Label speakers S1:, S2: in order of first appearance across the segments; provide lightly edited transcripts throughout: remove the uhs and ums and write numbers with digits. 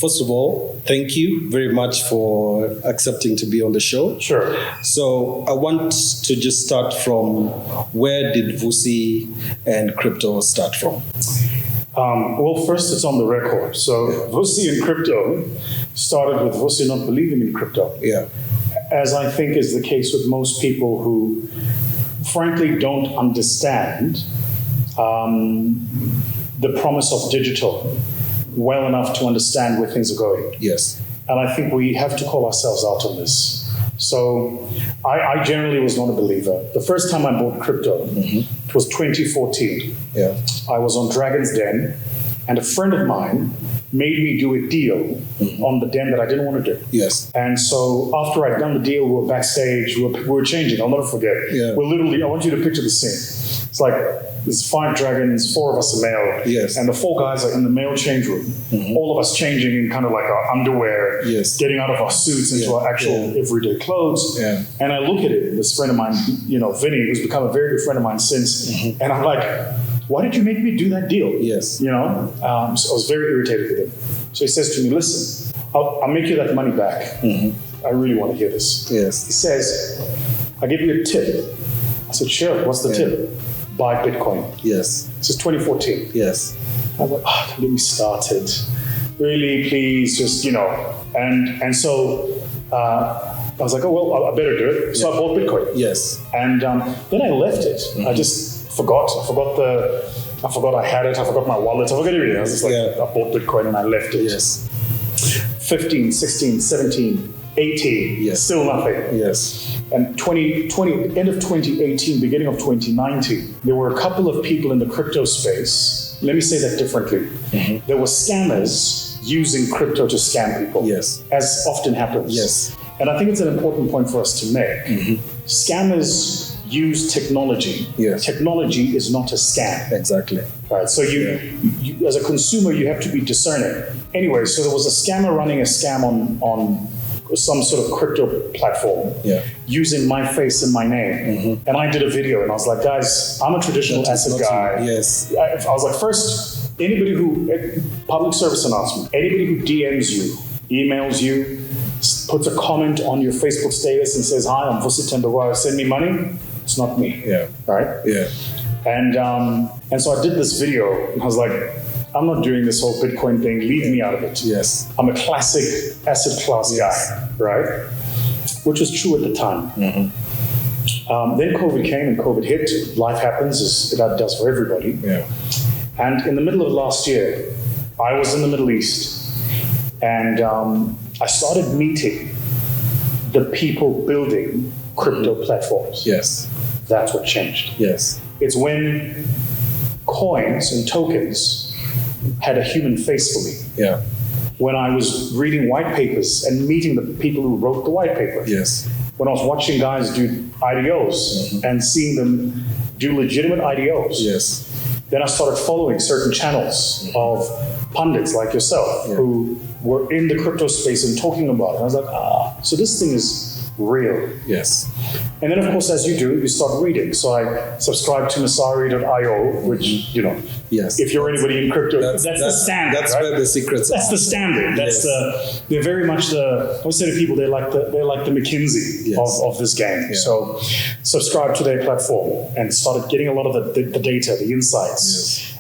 S1: first of all, thank you very much for accepting to be on the show.
S2: Sure.
S1: So I want to just start from where did Vusi and crypto start from?
S2: Well, first, it's on the record. So Vusi and crypto started with Vusi not believing in crypto.
S1: Yeah.
S2: As I think is the case with most people who, frankly, don't understand the promise of digital well enough to understand where things are going.
S1: Yes.
S2: And I think we have to call ourselves out on this. So I generally was not a believer. The first time I bought crypto, it was 2014.
S1: Yeah.
S2: I was on Dragon's Den, and a friend of mine made me do a deal on the den that I didn't want to do.
S1: Yes.
S2: And so after I'd done the deal, we were backstage, we were changing, I'll never forget.
S1: Yeah.
S2: We're literally, I want you to picture the scene. It's like, there's 5 dragons, 4 of us are male.
S1: Yes.
S2: And the 4 guys are in the male change room, all of us changing in kind of like our underwear,
S1: Yes.
S2: getting out of our suits into our actual everyday clothes.
S1: Yeah.
S2: And I look at it, this friend of mine, Vinny, who's become a very good friend of mine since, and I'm like, why did you make me do that deal?
S1: Yes.
S2: So I was very irritated with him. So he says to me, listen, I'll make you that money back. I really want to hear this.
S1: Yes.
S2: He says, I'll give you a tip. I said, sure, what's the tip? Buy Bitcoin.
S1: Yes.
S2: This is 2014.
S1: Yes.
S2: I was like, don't get me started. Really, please, just, And so I was like, oh, well, I better do it. So I bought Bitcoin.
S1: Yes.
S2: And then I left it. I just forgot. I forgot I had it. I forgot my wallet. I forgot everything. I was just like, I bought Bitcoin and I left it.
S1: Yes.
S2: 15, 16, 17, 18.
S1: Yes.
S2: Still nothing.
S1: Yes.
S2: And end of 2018, beginning of 2019, there were a couple of people in the crypto space. Let me say that differently. There were scammers using crypto to scam people.
S1: Yes.
S2: As often happens.
S1: Yes.
S2: And I think it's an important point for us to make. Scammers use technology.
S1: Yes.
S2: Technology is not a scam.
S1: Exactly.
S2: Right. So you as a consumer, you have to be discerning. Anyway, so there was a scammer running a scam on some sort of crypto platform using my face and my name. And I did a video and I was like, guys, I'm a traditional asset guy.
S1: Yes.
S2: I was like, first, anybody who, public service announcement, anybody who DMs you, emails you, puts a comment on your Facebook status and says, hi, I'm Vusi Tendawara, send me money, it's not me.
S1: Yeah.
S2: Right?
S1: Yeah.
S2: And so I did this video and I was like, I'm not doing this whole Bitcoin thing. Leave me out of it.
S1: Yes.
S2: I'm a classic asset class guy, right? Which was true at the time. Then COVID came and COVID hit. Life happens, as it does for everybody.
S1: Yeah.
S2: And in the middle of last year, I was in the Middle East, and I started meeting the people building crypto platforms.
S1: Yes.
S2: That's what changed.
S1: Yes.
S2: It's when coins and tokens had a human face for me.
S1: Yeah.
S2: When I was reading white papers and meeting the people who wrote the white paper.
S1: Yes.
S2: When I was watching guys do IDOs and seeing them do legitimate IDOs.
S1: Yes.
S2: Then I started following certain channels of pundits like yourself who were in the crypto space and talking about it. I was like, so this thing is real.
S1: Yes.
S2: And then, of course, as you do, you start reading. So I subscribed to Masari.io, which,
S1: yes.
S2: if you're anybody in crypto, that's the standard.
S1: That's
S2: right?
S1: where the secrets
S2: That's
S1: are.
S2: the standard. That's they're very much I always say to people, they're like the McKinsey of this game. Yeah. So subscribe to their platform and started getting a lot of the data, the insights. Yes.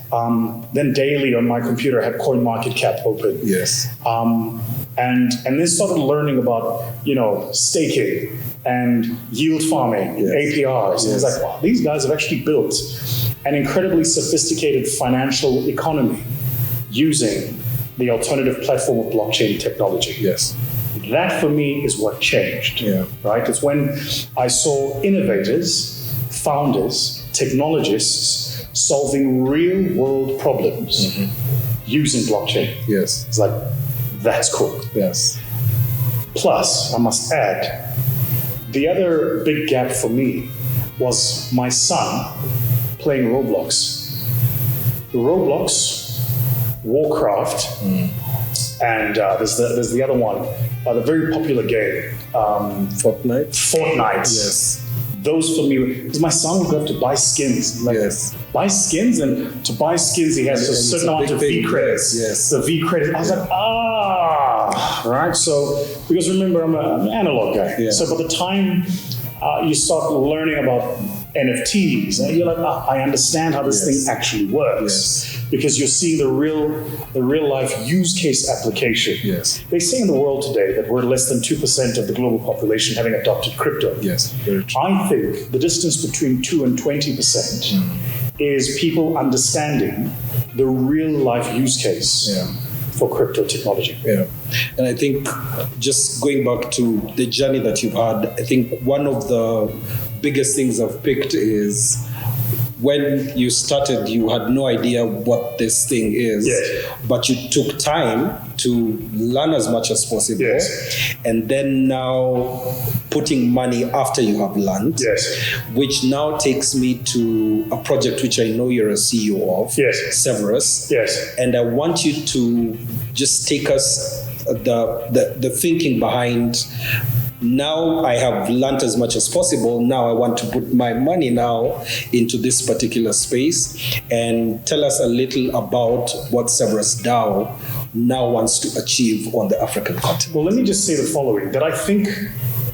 S2: Then daily on my computer I had CoinMarketCap open.
S1: Yes.
S2: And then started learning about, staking and yield farming, APRs. And it's like, wow, these guys have actually built an incredibly sophisticated financial economy using the alternative platform of blockchain technology.
S1: Yes.
S2: That for me is what changed. Yeah. Right? It's when I saw innovators, founders, technologists solving real world problems using blockchain.
S1: Yes.
S2: It's like, that's cool.
S1: Yes.
S2: Plus, I must add, the other big gap for me was my son playing Roblox. Warcraft, and there's the other one, the very popular game,
S1: Fortnite.
S2: Yes. Those for me, because my son would go to buy skins. Buy skins, and to buy skins he has a certain amount of V credits.
S1: Yes.
S2: The V credits. I was like, right? So, because remember, I'm an analog guy.
S1: Yeah.
S2: So by the time you start learning about NFTs, and you're like, I understand how this thing actually works. Because you're seeing the real life use case application.
S1: Yes.
S2: They say in the world today that we're less than 2% of the global population having adopted crypto.
S1: Yes, very true.
S2: I think the distance between 2 and 20% is people understanding the real life use case for crypto technology.
S1: Yeah. And I think just going back to the journey that you've had, I think one of the biggest things I've picked is when you started, you had no idea what this thing is, but you took time to learn as much as possible.
S2: Yes.
S1: And then now putting money after you have learned, which now takes me to a project which I know you're a CEO of, Severus.
S2: Yes.
S1: And I want you to just take us the thinking behind. Now I have learned as much as possible. Now I want to put my money now into this particular space, and tell us a little about what Severus DAO now wants to achieve on the African continent.
S2: Well, let me just say the following, that I think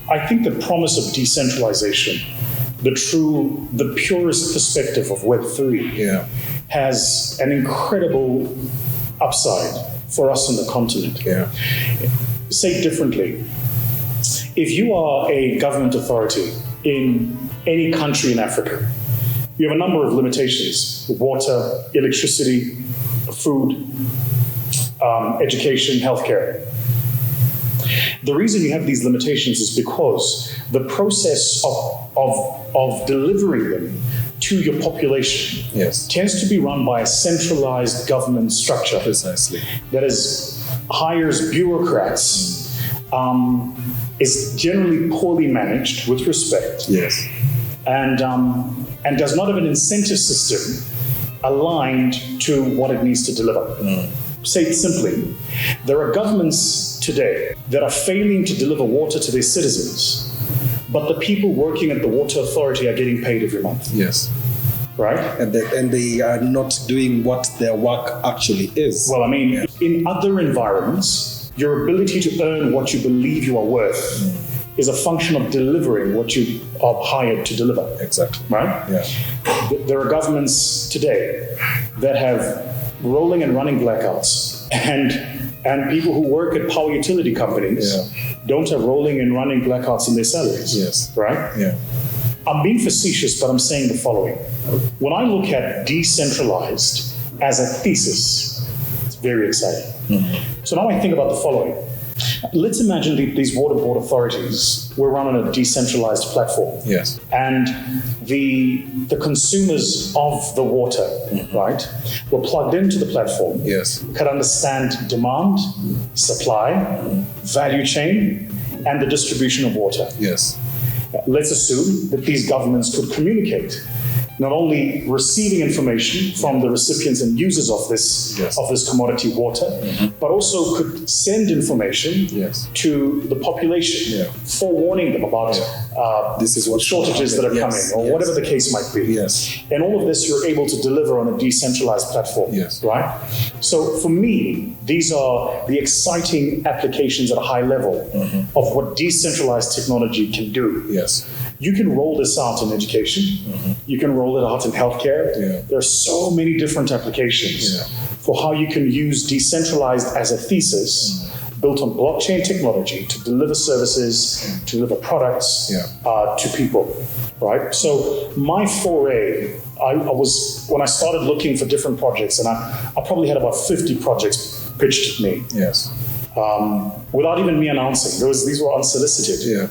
S2: the promise of decentralization, the purest perspective of Web3 has an incredible upside for us on the continent. Say it differently. If you are a government authority in any country in Africa, you have a number of limitations: water, electricity, food, education, healthcare. The reason you have these limitations is because the process of delivering them to your population tends to be run by a centralized government structure.
S1: Precisely.
S2: That hires bureaucrats, is generally poorly managed with respect, and does not have an incentive system aligned to what it needs to deliver. Say it simply, there are governments today that are failing to deliver water to their citizens, but the people working at the water authority are getting paid every month. Right?
S1: And they are not doing what their work actually is.
S2: Well, I mean, in other environments, your ability to earn what you believe you are worth is a function of delivering what you are hired to deliver.
S1: Exactly.
S2: Right? There are governments today that have rolling and running blackouts, and people who work at power utility companies don't have rolling and running blackouts in their salaries. Right? I'm being facetious, but I'm saying the following. When I look at decentralized as a thesis, it's very exciting. So now I think about the following. Let's imagine these water board authorities were run on a decentralized platform. And the consumers of the water, right, were plugged into the platform, could understand demand, supply, value chain, and the distribution of water. Let's assume that these governments could communicate, not only receiving information from the recipients and users of this commodity water, but also could send information to the population, forewarning them about
S1: this is what
S2: shortages that are coming, or whatever the case might be. And all of this you're able to deliver on a decentralized platform, right? So for me, these are the exciting applications at a high level of what decentralized technology can do. You can roll this out in education. You can roll it out in healthcare. There are so many different applications for how you can use decentralized as a thesis built on blockchain technology to deliver services, to deliver products to people, right? So my foray, I was, when I started looking for different projects, and I probably had about 50 projects pitched at me. Without even me announcing. These were unsolicited.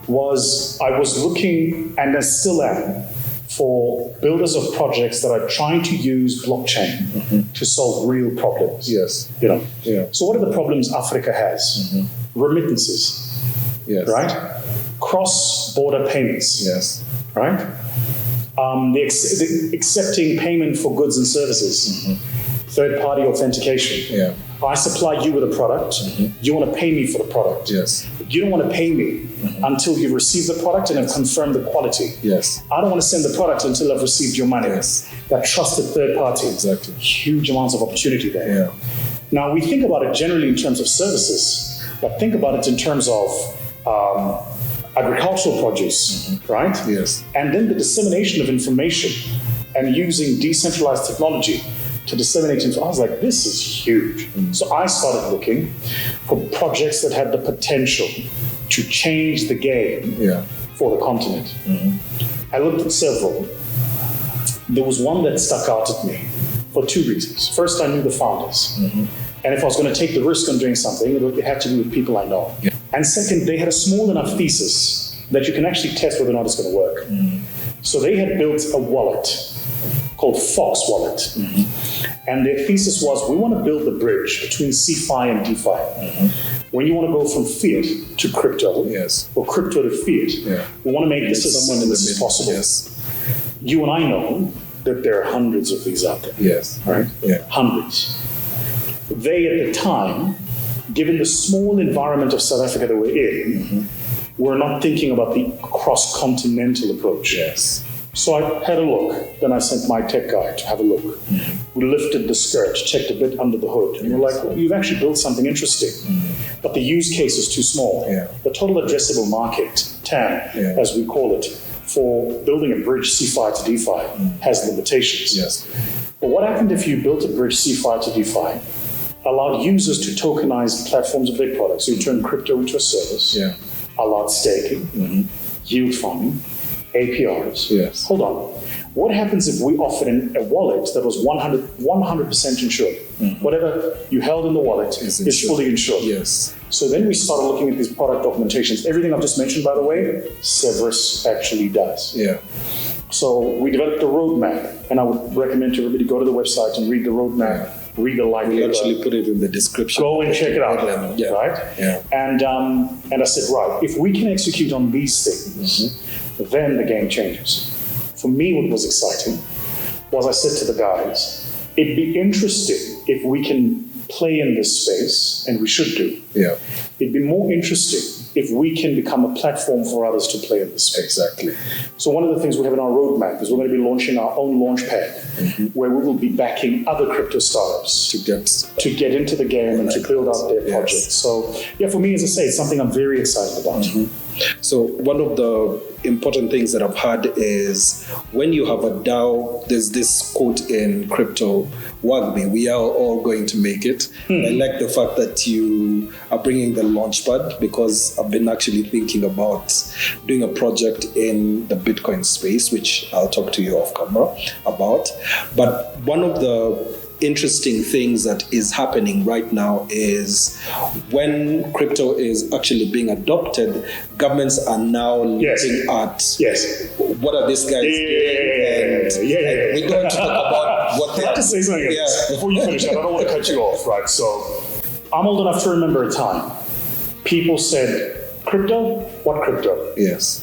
S2: I was looking, and I still am, for builders of projects that are trying to use blockchain to solve real problems. So what are the problems Africa has? Remittances, right? Cross-border payments, right? The accepting payment for goods and services, third-party authentication. I supply you with a product, you want to pay me for the product. You don't want to pay me until you've received the product and have confirmed the quality. I don't want to send the product until I've received your money. That trusted third party. Huge amounts of opportunity there. Now, we think about it generally in terms of services, but think about it in terms of agricultural produce, right?
S1: Yes.
S2: And then the dissemination of information and using decentralized technology to disseminate information. I was like, this is huge. So I started looking for projects that had the potential to change the game for the continent. I looked at several. There was one that stuck out at me for two reasons. First, I knew the founders. And if I was going to take the risk on doing something, it had to be with people I know. And second, they had a small enough thesis that you can actually test whether or not it's going to work. So they had built a wallet called Fox Wallet. And their thesis was, we want to build the bridge between CeFi and DeFi. When you want to go from fiat to crypto, or crypto to fiat, we want to make this as seamless as possible. You and I know that there are hundreds of these out there. Right? Hundreds. They, at the time, given the small environment of South Africa that we're in, were not thinking about the cross-continental approach. So I had a look. Then I sent my tech guy to have a look. We lifted the skirt, checked a bit under the hood, and we're like, well, you've actually built something interesting. But the use case is too small. The total addressable market, TAM, as we call it, for building a bridge CeFi to DeFi has limitations. But what happened if you built a bridge CeFi to DeFi, allowed users to tokenize platforms of their products, so you turn crypto into a service, allowed staking, yield farming, APRs. Hold on. What happens if we offered a wallet that was 100% insured? Whatever you held in the wallet is fully insured. So then we started looking at these product documentations. Everything I've just mentioned, by the way, Severus actually does. So we developed a roadmap, and I would recommend to everybody go to the website and read the roadmap, read the light paper.
S1: We'll actually put it in the description.
S2: Go and check it out, right? And I said, right, if we can execute on these things, then the game changes. For me, what was exciting was I said to the guys, it'd be interesting if we can play in this space, and we should do. It'd be more interesting if we can become a platform for others to play in this space. So one of the things we have in our roadmap is we're going to be launching our own launch pad, where we will be backing other crypto startups to get into the game and to build out their projects. So for me, as I say, it's something I'm very excited about.
S1: So one of the important things that I've heard is when you have a DAO, there's this quote in crypto, Wagmi, we are all going to make it. I like the fact that you are bringing the launchpad, because I've been actually thinking about doing a project in the Bitcoin space, which I'll talk to you off camera about. But one of the interesting things that is happening right now is when crypto is actually being adopted, governments are now looking at what are these guys doing, and we don't talk about what they
S2: I have to say something before you finish. I don't want to cut you off, right? So I'm old enough to remember a time people said, crypto? What crypto? Let's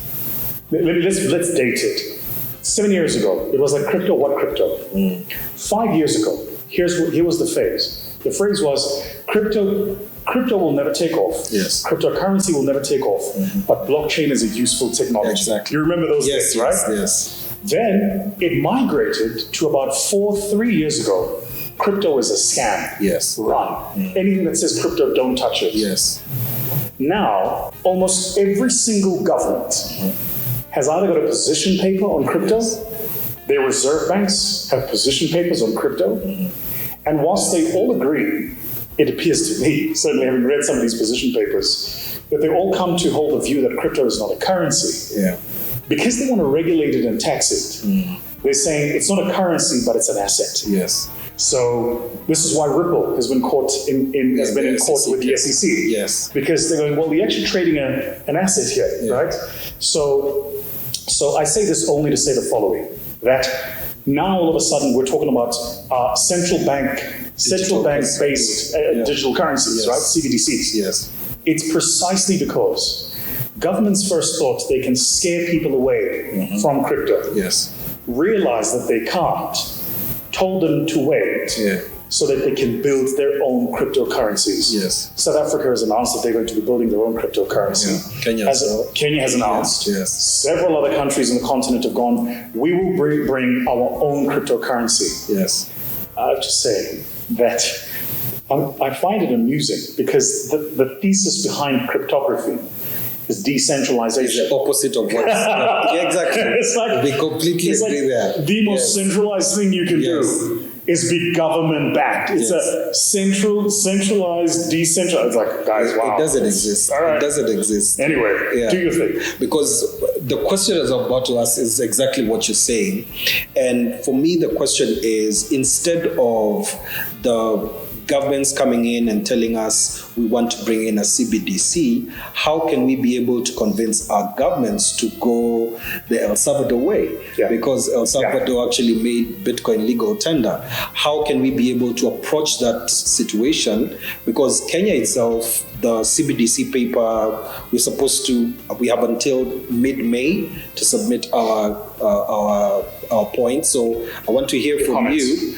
S2: date it. 7 years ago, it was like, crypto? What crypto? 5 years ago, here was the phase. The phrase was, crypto will never take off. Cryptocurrency will never take off. But blockchain is a useful technology. You remember those days, right? Then it migrated to about 3 years ago. Crypto is a scam. Run. Anything that says crypto, don't touch it. Now, almost every single government has either got a position paper on crypto, their reserve banks have position papers on crypto, and whilst they all agree, it appears to me, certainly having read some of these position papers, that they all come to hold the view that crypto is not a currency. Because they want to regulate it and tax it, they're saying it's not a currency, but it's an asset. So this is why Ripple has been caught in court with the SEC. Because they're going, well, we're actually trading an asset here, right? So I say this only to say the following, that now all of a sudden we're talking about central bank-based digital currencies, right? CBDCs. It's precisely because governments first thought they can scare people away from crypto. Realized that they can't, told them to wait so that they can build their own cryptocurrencies. South Africa has announced that they're going to be building their own cryptocurrency. Kenya has announced. Several other countries on the continent have gone, we will bring our own cryptocurrency. I have to say that I find it amusing because the thesis behind cryptography is decentralization.
S1: It's the opposite of what. Yeah, exactly.
S2: It's like,
S1: we completely agree there.
S2: The most centralized thing you can do is be government backed. It's a centralized, decentralized. It's like, guys, wow.
S1: It doesn't exist.
S2: All right.
S1: It doesn't exist.
S2: Anyway, do your thing.
S1: Because the question that's about to ask is exactly what you're saying. And for me, the question is, instead of the governments coming in and telling us we want to bring in a CBDC, how can we be able to convince our governments to go the El Salvador way?
S2: Yeah.
S1: Because El Salvador actually made Bitcoin legal tender. How can we be able to approach that situation? Because Kenya itself, the CBDC paper, we have until mid-May to submit our points. So I want to hear from you.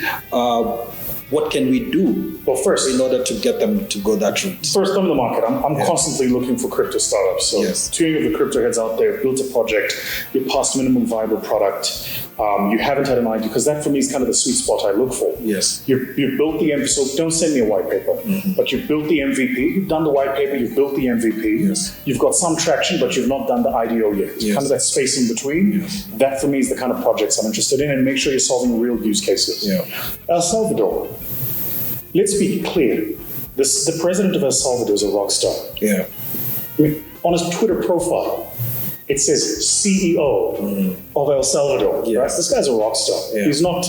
S1: What can we do in order to get them to go that route?
S2: First, on the market, I'm constantly looking for crypto startups. So two of the crypto heads out there built a project, you passed minimum viable product, you haven't had an idea, because that for me is kind of the sweet spot I look for.
S1: Yes.
S2: You've built the MVP, so don't send me a white paper, but you've built the MVP, you've done the white paper, you've built the MVP, you've got some traction, but you've not done the IDO yet. Kind of that space in between. That for me is the kind of projects I'm interested in, and make sure you're solving real use cases. El Salvador. Let's be clear. The president of El Salvador is a rock star. I mean, on his Twitter profile, it says CEO of El Salvador. Right? This guy's a rock star. He's not.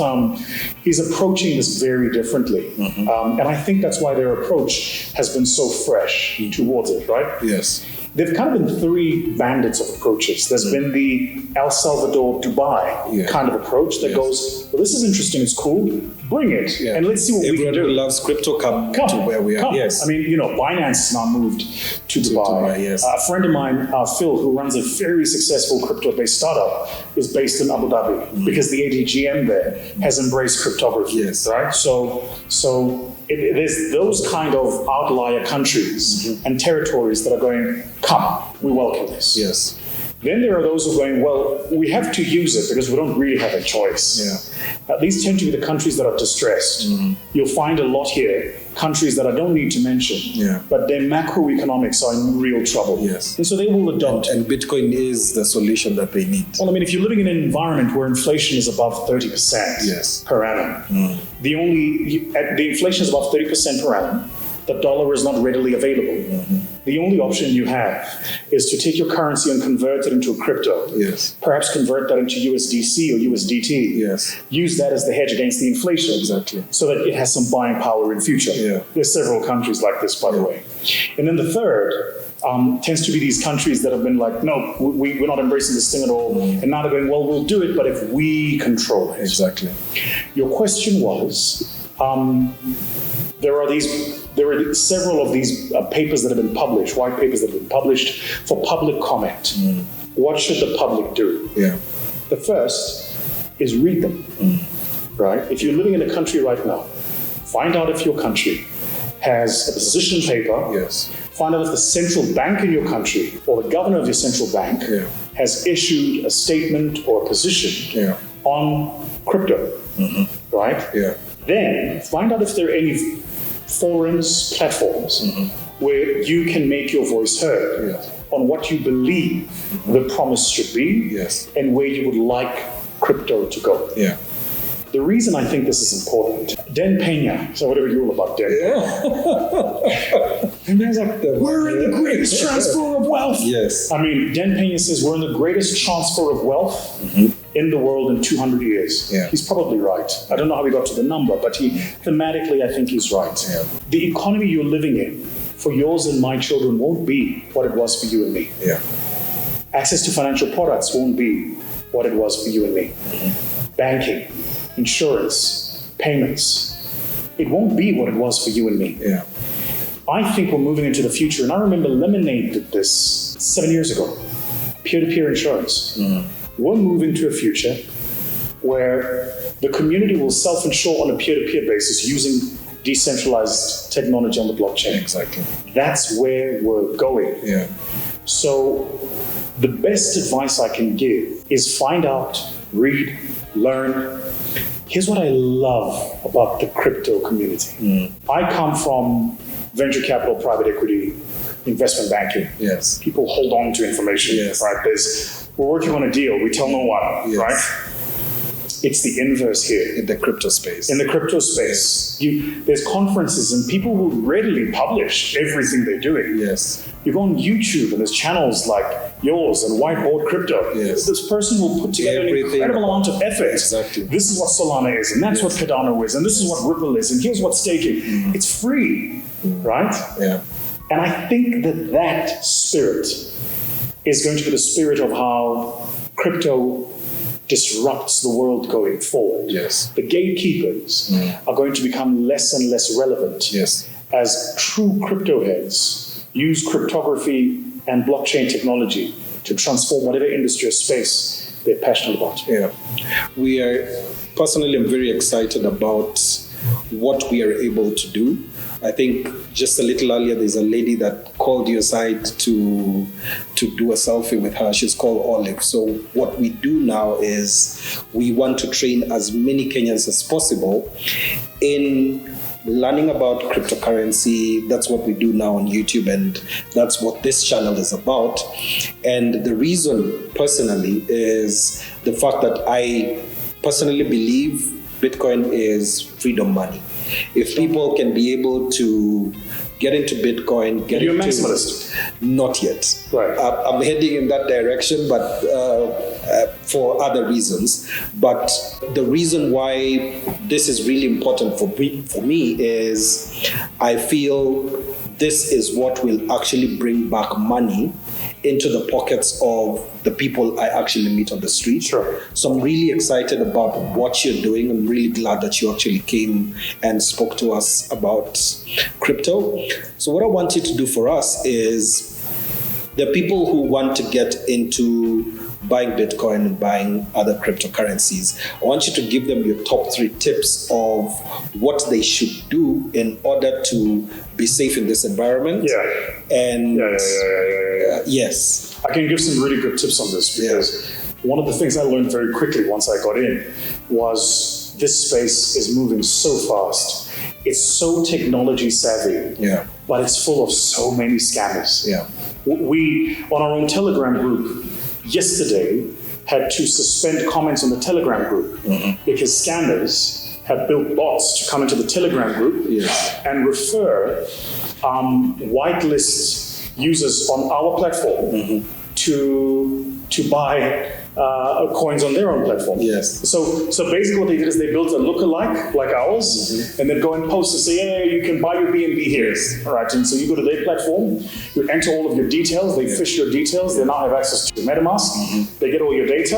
S2: He's approaching this very differently, and I think that's why their approach has been so fresh towards it. Right?
S1: Yes.
S2: They've kind of been three bandits of approaches. There's been the El Salvador Dubai kind of approach that goes, well, this is interesting, it's cool, bring it, and let's see what we can do.
S1: Everyone who loves crypto come to where we are. Yes.
S2: I mean, Binance has now moved to Dubai. A friend of mine, Phil, who runs a very successful crypto-based startup, is based in Abu Dhabi because the ADGM there has embraced cryptography. Right? So there's those kind of outlier countries and territories that are going, come, we welcome this. Then there are those who are going, well, we have to use it because we don't really have a choice. These tend to be the countries that are distressed. You'll find a lot here, countries that I don't need to mention, but their macroeconomics are in real trouble. And so they will adopt.
S1: And Bitcoin is the solution that they need.
S2: Well, I mean, if you're living in an environment where inflation is above 30% per annum, the inflation is above 30% per annum, the dollar is not readily available. The only option you have is to take your currency and convert it into a crypto. Perhaps convert that into USDC or USDT. Use that as the hedge against the inflation. So that it has some buying power in future. There's several countries like this, by the way. And then the third tends to be these countries that have been like, no, we're not embracing this thing at all. And now they're going, well, we'll do it, but if we control it. Your question was, there are several of these papers that have been published, white papers that have been published for public comment. What should the public do? The first is read them, right? If you're living in a country right now, find out if your country has a position paper. Find out if the central bank in your country or the governor of your central bank has issued a statement or a position on crypto, right? Then find out if there are any forums, platforms, where you can make your voice heard on what you believe the promise should be and where you would like crypto to go. The reason I think this is important, Den Pena, so whatever you're all about, Den. And there's like, we're in the greatest transfer of wealth. I mean, Den Pena says we're in the greatest transfer of wealth in the world in 200 years. He's probably right. I don't know how he got to the number, but thematically, I think he's right. The economy you're living in for yours and my children won't be what it was for you and me. Access to financial products won't be what it was for you and me. Banking, insurance, payments, it won't be what it was for you and me. I think we're moving into the future, and I remember Lemonade did this 7 years ago. Peer-to-peer insurance. We're moving to a future where the community will self-insure on a peer-to-peer basis using decentralized technology on the blockchain. That's where we're going. So the best advice I can give is find out, read, learn, Here's what I love about the crypto community. I come from venture capital, private equity, investment banking.
S1: Yes.
S2: People hold on to information,
S1: Yes.
S2: right? We're working on a deal, we tell no one,
S1: Yes.
S2: right? It's the inverse here.
S1: In the crypto space.
S2: In the crypto space, there's conferences and people will readily publish everything they're doing.
S1: Yes.
S2: You go on YouTube and there's channels like yours and Whiteboard Crypto.
S1: Yes.
S2: This person will put together an incredible amount of effort.
S1: Exactly.
S2: This is what Solana is, and that's what Cardano is, and this is what Ripple is, and here's what staking. It's free, right?
S1: Yeah.
S2: And I think that spirit is going to be the spirit of how crypto disrupts the world going forward.
S1: Yes.
S2: The gatekeepers are going to become less and less relevant
S1: Yes.
S2: as true crypto heads use cryptography and blockchain technology to transform whatever industry or space they're passionate about.
S1: Yeah. Personally, I'm very excited about what we are able to do. I think just a little earlier, there's a lady that called you aside to do a selfie with her. She's called Olive. So what we do now is we want to train as many Kenyans as possible in learning about cryptocurrency. That's what we do now on YouTube, and that's what this channel is about. And the reason personally is the fact that I personally believe Bitcoin is freedom money. If people can be able to get into Bitcoin,
S2: Are you a maximalist?
S1: Not yet.
S2: Right.
S1: I'm heading in that direction, but for other reasons. But the reason why this is really important for me is I feel this is what will actually bring back money into the pockets of the people I actually meet on the street.
S2: Sure.
S1: So I'm really excited about what you're doing. I'm really glad that you actually came and spoke to us about crypto. So what I want you to do for us is the people who want to get into buying Bitcoin and buying other cryptocurrencies, I want you to give them your top 3 tips of what they should do in order to be safe in this environment.
S2: Yeah.
S1: And
S2: Yeah.
S1: yes.
S2: I can give some really good tips on this because one of the things I learned very quickly once I got in was this space is moving so fast. It's so technology savvy, but it's full of so many scammers.
S1: Yeah.
S2: We, on our own Telegram group, yesterday had to suspend comments on the Telegram group because scammers have built bots to come into the Telegram group and refer whitelist users on our platform to buy coins on their own platform.
S1: Yes.
S2: So basically what they did is they built a lookalike like ours and then go and post and say, hey, you can buy your BNB here. All right. And so you go to their platform, you enter all of your details, they fish your details, they now have access to MetaMask, they get all your data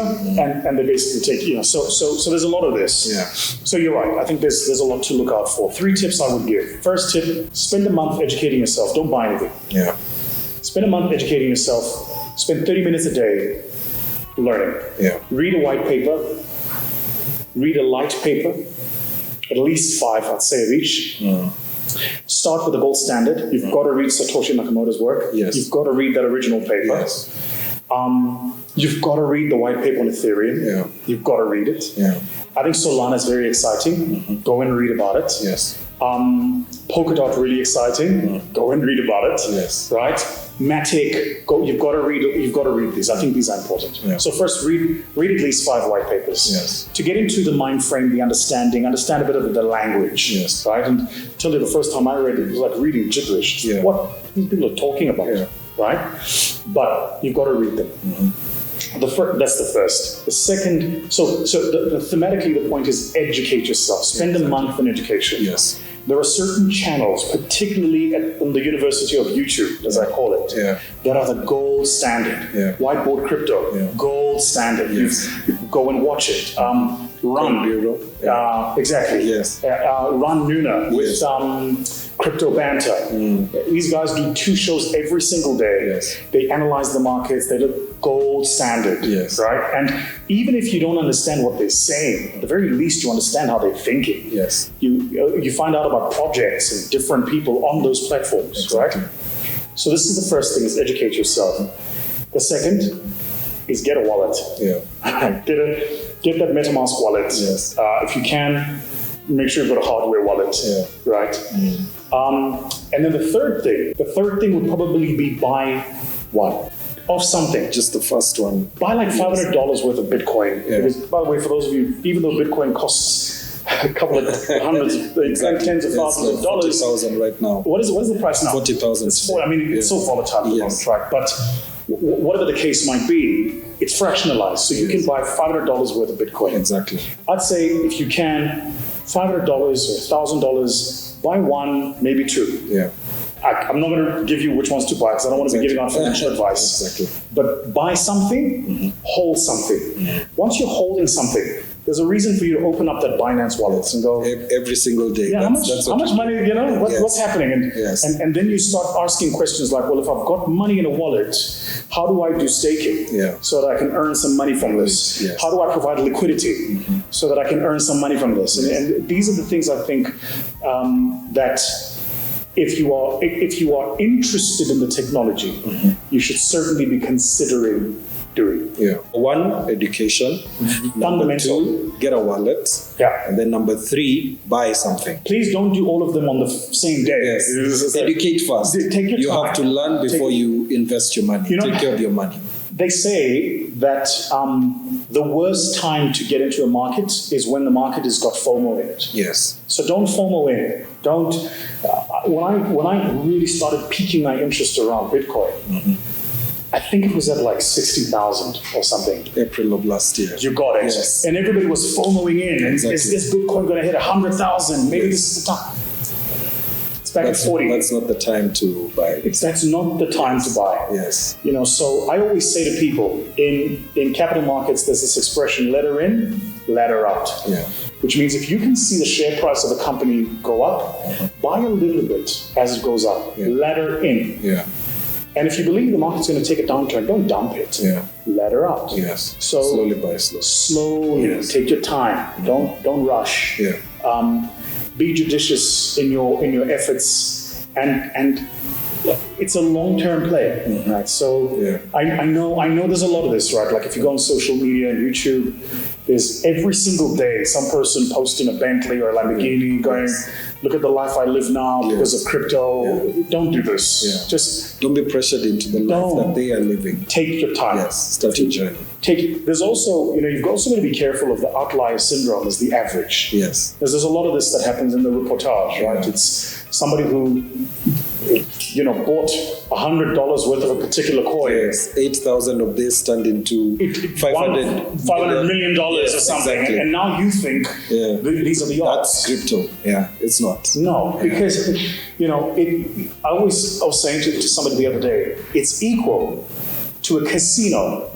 S2: and they basically take, so there's a lot of this.
S1: Yeah.
S2: So you're right. I think there's a lot to look out for. 3 tips I would give. First tip, spend a month educating yourself. Don't buy anything.
S1: Yeah.
S2: Spend a month educating yourself. Spend 30 minutes a day learning.
S1: Yeah.
S2: Read a white paper. Read a light paper. At least 5, I'd say, of each. Start with the gold standard. You've got to read Satoshi Nakamoto's work.
S1: Yes.
S2: You've got to read that original paper.
S1: Yes.
S2: You've got to read the white paper on Ethereum.
S1: Yeah.
S2: You've got to read it.
S1: Yeah.
S2: I think Solana is very exciting. Go and read about it.
S1: Yes.
S2: Polkadot, really exciting. Go and read about it.
S1: Yes.
S2: Right? Matic, you've got to read these. I think these are important.
S1: Yeah.
S2: So first, read at least 5 white papers.
S1: Yes.
S2: To get into the mind frame, the understand a bit of the language.
S1: Yes.
S2: Right? And tell you the first time I read it was like reading gibberish.
S1: Yeah.
S2: What these people are talking about.
S1: Yeah.
S2: Right? But you've got to read them. That's the first. The second, thematically, the point is educate yourself. Spend a month in education.
S1: Yes.
S2: There are certain channels, particularly on the University of YouTube, as I call it, that are the gold standard.
S1: Yeah.
S2: Whiteboard Crypto, gold standard.
S1: Yes.
S2: You go and watch it. Run. Exactly.
S1: Yes.
S2: Run Nuna with Crypto Banter. These guys do 2 shows every single day.
S1: Yes.
S2: They analyze the markets. They do gold standard.
S1: Yes.
S2: Right? And even if you don't understand what they're saying, at the very least you understand how they're thinking.
S1: Yes.
S2: You find out about projects and different people on those platforms.
S1: Exactly.
S2: Right? So this is the first thing, is educate yourself. The second is get a wallet.
S1: Yeah.
S2: get that MetaMask wallet.
S1: Yes.
S2: If you can, make sure you've got a hardware wallet, right? And then the third thing would probably be buy what? Of something.
S1: Just the first one.
S2: Buy like $500 worth of Bitcoin.
S1: Yeah.
S2: Because, by the way, for those of you, even though Bitcoin costs a couple of hundreds, tens of thousands of dollars.
S1: 40,000 right now.
S2: What is the price now?
S1: 40,000.
S2: I mean, it's so volatile,
S1: Yes.
S2: right? But whatever the case might be, it's fractionalized. So you can buy $500 worth of Bitcoin.
S1: Exactly.
S2: I'd say if you can, $500 or $1,000, buy one, maybe two.
S1: Yeah.
S2: I'm not going to give you which ones to buy because I don't want to be giving out financial advice.
S1: Exactly.
S2: But buy something, hold something. Once you're holding something, there's a reason for you to open up that Binance wallet and go
S1: every single day.
S2: Yeah, how much money? What's happening? And then you start asking questions like, well, if I've got money in a wallet, how do I do staking so that I can earn some money from this?
S1: Yes.
S2: How do I provide liquidity so that I can earn some money from this? And these are the things I think that if you are interested in the technology, you should certainly be considering doing.
S1: Yeah. One, education. Number
S2: Fundamental.
S1: two, get a wallet.
S2: Yeah.
S1: And then number three, buy something.
S2: Please don't do all of them on the same day.
S1: Yes. Educate first.
S2: Take your
S1: you
S2: time.
S1: have to learn before you invest your money. Take care of your money.
S2: They say that the worst time to get into a market is when the market has got FOMO in it.
S1: Yes.
S2: So don't FOMO in. Don't. When I really started piquing my interest around Bitcoin, I think it was at like 60,000 or something.
S1: April of last year.
S2: You got it.
S1: Yes.
S2: And everybody was FOMOing in. And
S1: Exactly.
S2: is Bitcoin going to hit 100,000? Maybe this is the time. It's back at 40.
S1: That's not the time to buy.
S2: That's not the time to buy.
S1: Yes.
S2: So I always say to people, in capital markets, there's this expression, ladder in, ladder out.
S1: Yeah.
S2: Which means if you can see the share price of a company go up, buy a little bit as it goes up.
S1: Yeah.
S2: Ladder in.
S1: Yeah.
S2: And if you believe the market's going to take a downturn, don't dump it.
S1: Yeah.
S2: Ladder out.
S1: Yes.
S2: So
S1: slowly buy slow.
S2: Slowly.
S1: Yes.
S2: Take your time. Don't rush.
S1: Yeah.
S2: Be judicious in your efforts, and it's a long-term play, right? So I know there's a lot of this, right? Like if you go on social media and YouTube, there's every single day some person posting a Bentley or a Lamborghini going, look at the life I live now because of crypto. Don't do this.
S1: Yeah.
S2: Just
S1: don't be pressured into the life that they are living.
S2: Take your time.
S1: Yes, start your journey.
S2: There's also, you've also got to be careful of the outlier syndrome as the average.
S1: Yes.
S2: Because there's a lot of this that happens in the reportage, right? It's somebody who, bought $100 worth of a particular coin.
S1: Yes, 8,000 of this turned into
S2: $500 million or something.
S1: Exactly.
S2: And now you think these are the odds.
S1: That's crypto. Yeah, it's not.
S2: No, because, I was saying to somebody the other day, it's equal to a casino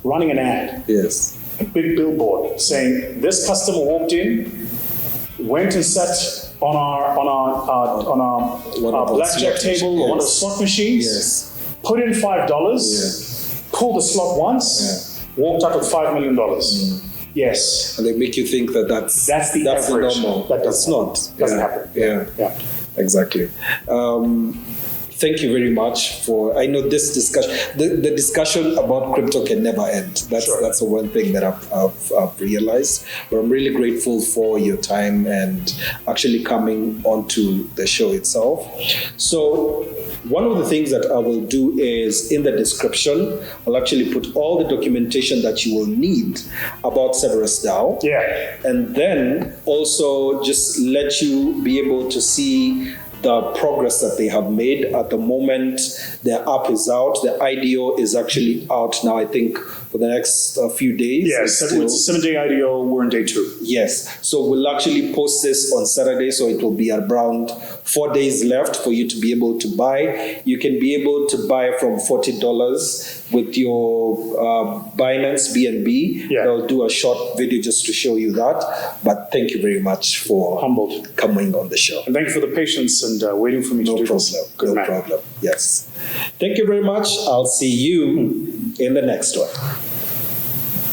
S2: running an ad.
S1: Yes.
S2: A big billboard saying, this customer walked in, went and sat on our blackjack table or one of the slot machines, put in $5, pulled the slot once, walked out with $5 million. Yes.
S1: And they make you think that's the
S2: average.
S1: normal. That's not.
S2: Doesn't happen.
S1: Yeah. Exactly. Thank you very much I know this discussion, the discussion about crypto can never end. That's the one thing that I've realized. But I'm really grateful for your time and actually coming onto the show itself. So one of the things that I will do is in the description, I'll actually put all the documentation that you will need about Severus DAO.
S2: Yeah.
S1: And then also just let you be able to see the progress that they have made. At the moment, their app is out. The IDO is actually out now, I think, for the next few days.
S2: Yes, it's a 7-day IDO. We're in day 2.
S1: Yes. So we'll actually post this on Saturday, so it will be around 4 days left for you to be able to buy. You can be able to buy from $40 with your Binance BNB.
S2: Yeah.
S1: I'll do a short video just to show you that. But thank you very much for coming on the show.
S2: And thank you for the patience and waiting for me to do this.
S1: No problem. Yes. Thank you very much. I'll see you in the next one.